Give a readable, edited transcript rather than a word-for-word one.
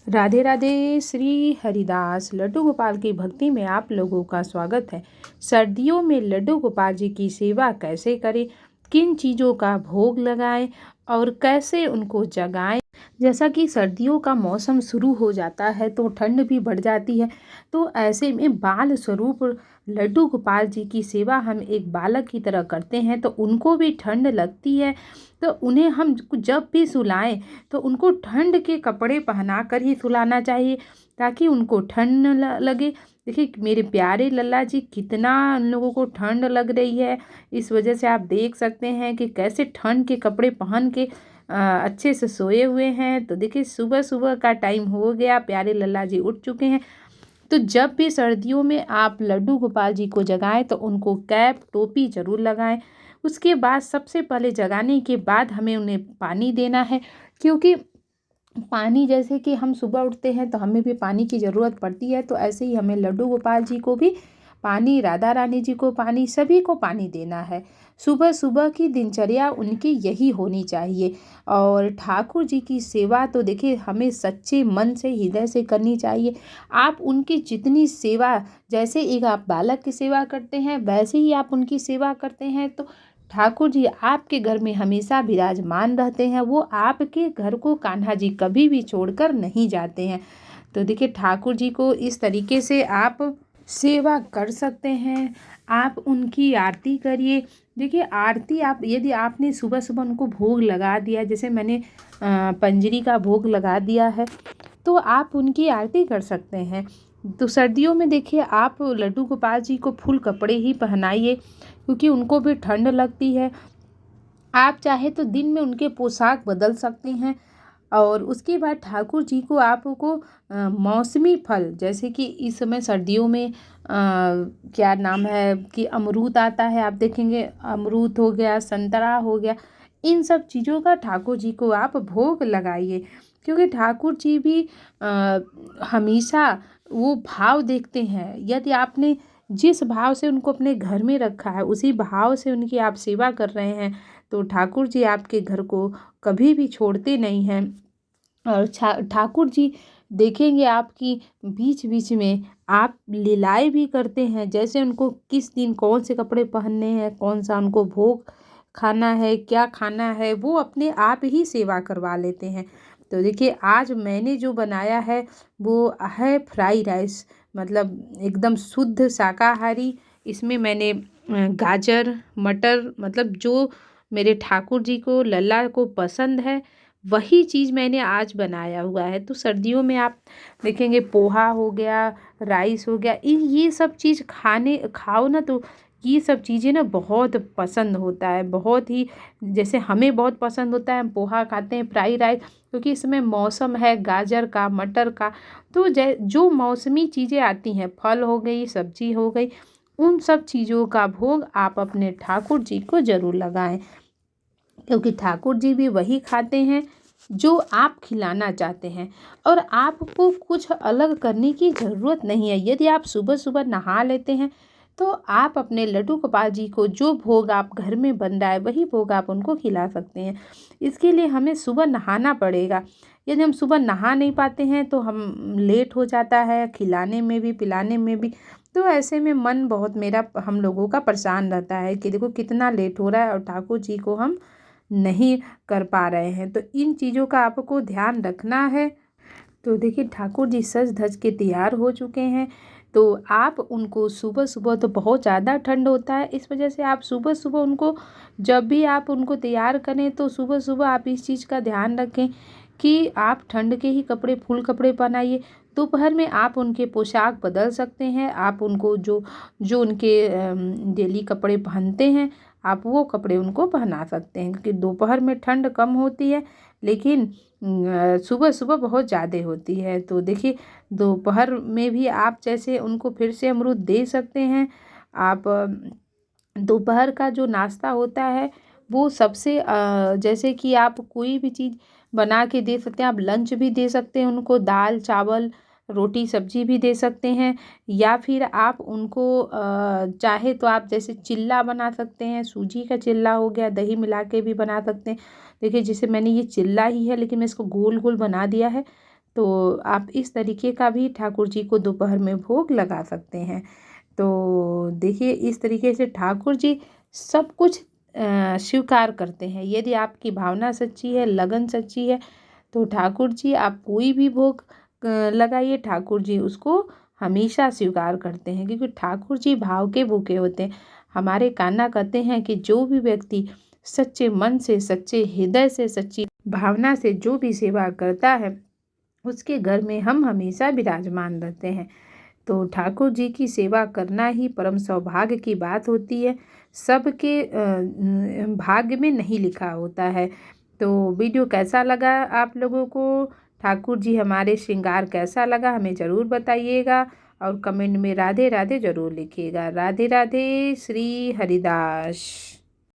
राधे राधे। श्री हरिदास लड्डू गोपाल की भक्ति में आप लोगों का स्वागत है। सर्दियों में लड्डू गोपाल जी की सेवा कैसे करें, किन चीज़ों का भोग लगाएं और कैसे उनको जगाएं। जैसा कि सर्दियों का मौसम शुरू हो जाता है तो ठंड भी बढ़ जाती है, तो ऐसे में बाल स्वरूप लड्डू गोपाल जी की सेवा हम एक बालक की तरह करते हैं, तो उनको भी ठंड लगती है। तो उन्हें हम जब भी सुलाएं तो उनको ठंड के कपड़े पहना कर ही सुलाना चाहिए, ताकि उनको ठंड न लगे। देखिए मेरे प्यारे लल्ला जी, कितना उन लोगों को ठंड लग रही है। इस वजह से आप देख सकते हैं कि कैसे ठंड के कपड़े पहन के अच्छे से सोए हुए हैं। तो देखिए सुबह सुबह का टाइम हो गया, प्यारे लल्ला जी उठ चुके हैं। तो जब भी सर्दियों में आप लड्डू गोपाल जी को जगाएं तो उनको कैप टोपी ज़रूर लगाएं। उसके बाद सबसे पहले जगाने के बाद हमें उन्हें पानी देना है, क्योंकि पानी, जैसे कि हम सुबह उठते हैं तो हमें भी पानी की ज़रूरत पड़ती है, तो ऐसे ही हमें लड्डू गोपाल जी को भी पानी, राधा रानी जी को पानी, सभी को पानी देना है। सुबह सुबह की दिनचर्या उनकी यही होनी चाहिए। और ठाकुर जी की सेवा तो देखिए हमें सच्चे मन से, हृदय से करनी चाहिए। आप उनकी जितनी सेवा, जैसे एक आप बालक की सेवा करते हैं वैसे ही आप उनकी सेवा करते हैं, तो ठाकुर जी आपके घर में हमेशा विराजमान रहते हैं। वो आपके घर को कान्हा जी कभी भी छोड़कर नहीं जाते हैं। तो देखिए ठाकुर जी को इस तरीके से आप सेवा कर सकते हैं। आप उनकी आरती करिए। देखिए आरती, आप यदि आपने सुबह सुबह उनको भोग लगा दिया, जैसे मैंने पंजरी का भोग लगा दिया है, तो आप उनकी आरती कर सकते हैं। तो सर्दियों में देखिए आप लड्डू गोपाल जी को फुल कपड़े ही पहनाइए, क्योंकि उनको भी ठंड लगती है। आप चाहे तो दिन में उनके पोशाक बदल सकते हैं। और उसके बाद ठाकुर जी को आपको मौसमी फल, जैसे कि इस समय सर्दियों में क्या नाम है कि अमरूद आता है, आप देखेंगे अमरूद हो गया, संतरा हो गया, इन सब चीज़ों का ठाकुर जी को आप भोग लगाइए। क्योंकि ठाकुर जी भी हमेशा वो भाव देखते हैं। यदि आपने जिस भाव से उनको अपने घर में रखा है, उसी भाव से उनकी आप सेवा कर रहे हैं, तो ठाकुर जी आपके घर को कभी भी छोड़ते नहीं हैं। और ठाकुर जी देखेंगे आपकी बीच बीच में आप लीलाएं भी करते हैं, जैसे उनको किस दिन कौन से कपड़े पहनने हैं, कौन सा उनको भोग खाना है, क्या खाना है, वो अपने आप ही सेवा करवा लेते हैं। तो देखिए आज मैंने जो बनाया है वो है फ्राई राइस, मतलब एकदम शुद्ध शाकाहारी। इसमें मैंने गाजर, मटर, मतलब जो मेरे ठाकुर जी को, लल्ला को पसंद है, वही चीज़ मैंने आज बनाया हुआ है। तो सर्दियों में आप देखेंगे पोहा हो गया, राइस हो गया, ये सब चीज़ खाओ ना, तो ये सब चीज़ें ना बहुत पसंद होता है, बहुत ही, जैसे हमें बहुत पसंद होता है। हम पोहा खाते हैं, फ्राई राइस, क्योंकि इसमें मौसम है गाजर का, मटर का। तो जो मौसमी चीज़ें आती हैं, फल हो गई, सब्जी हो गई, उन सब चीज़ों का भोग आप अपने ठाकुर जी को ज़रूर लगाएं, क्योंकि ठाकुर जी भी वही खाते हैं जो आप खिलाना चाहते हैं। और आपको कुछ अलग करने की ज़रूरत नहीं है। यदि आप सुबह सुबह नहा लेते हैं तो आप अपने लड्डू गोपाल जी को जो भोग आप घर में बन रहा है वही भोग आप उनको खिला सकते हैं। इसके लिए हमें सुबह नहाना पड़ेगा। यदि हम सुबह नहा नहीं पाते हैं तो हम लेट हो जाता है, खिलाने में भी पिलाने में भी। तो ऐसे में मन बहुत मेरा, हम लोगों का परेशान रहता है कि देखो कितना लेट हो रहा है और ठाकुर जी को हम नहीं कर पा रहे हैं। तो इन चीज़ों का आपको ध्यान रखना है। तो देखिए ठाकुर जी सज धज के तैयार हो चुके हैं। तो आप उनको सुबह सुबह, तो बहुत ज़्यादा ठंड होता है, इस वजह से आप सुबह सुबह उनको, जब भी आप उनको तैयार करें तो सुबह सुबह आप इस चीज़ का ध्यान रखें कि आप ठंड के ही कपड़े, फुल कपड़े पहनाइए। दोपहर में आप उनके पोशाक बदल सकते हैं। आप उनको जो जो उनके डेली कपड़े पहनते हैं, आप वो कपड़े उनको पहना सकते हैं, क्योंकि दोपहर में ठंड कम होती है, लेकिन सुबह सुबह बहुत ज़्यादा होती है। तो देखिए दोपहर में भी आप जैसे उनको फिर से अमरूद दे सकते हैं। आप दोपहर का जो नाश्ता होता है वो सबसे जैसे कि आप कोई भी चीज़ बना के दे सकते हैं। आप लंच भी दे सकते हैं उनको, दाल चावल रोटी सब्जी भी दे सकते हैं। या फिर आप उनको चाहे तो आप जैसे चिल्ला बना सकते हैं, सूजी का चिल्ला हो गया, दही मिला के भी बना सकते हैं। देखिए जैसे मैंने ये चिल्ला ही है, लेकिन मैं इसको गोल गोल बना दिया है, तो आप इस तरीके का भी ठाकुर जी को दोपहर में भोग लगा सकते हैं। तो देखिए, इस तरीके से ठाकुर जी सब कुछ स्वीकार करते हैं। यदि आपकी भावना सच्ची है, लगन सच्ची है, तो ठाकुर जी आप कोई भी भोग लगाइए, ठाकुर जी उसको हमेशा स्वीकार करते हैं, क्योंकि ठाकुर जी भाव के भूखे होते हैं। हमारे कान्हा कहते हैं कि जो भी व्यक्ति सच्चे मन से, सच्चे हृदय से, सच्ची भावना से जो भी सेवा करता है, उसके घर में हम हमेशा विराजमान रहते हैं। तो ठाकुर जी की सेवा करना ही परम सौभाग्य की बात होती है। सबके भाग्य में नहीं लिखा होता है। तो वीडियो कैसा लगा आप लोगों को, ठाकुर जी हमारे श्रृंगार कैसा लगा, हमें ज़रूर बताइएगा और कमेंट में राधे राधे ज़रूर लिखिएगा। राधे राधे। श्री हरिदास।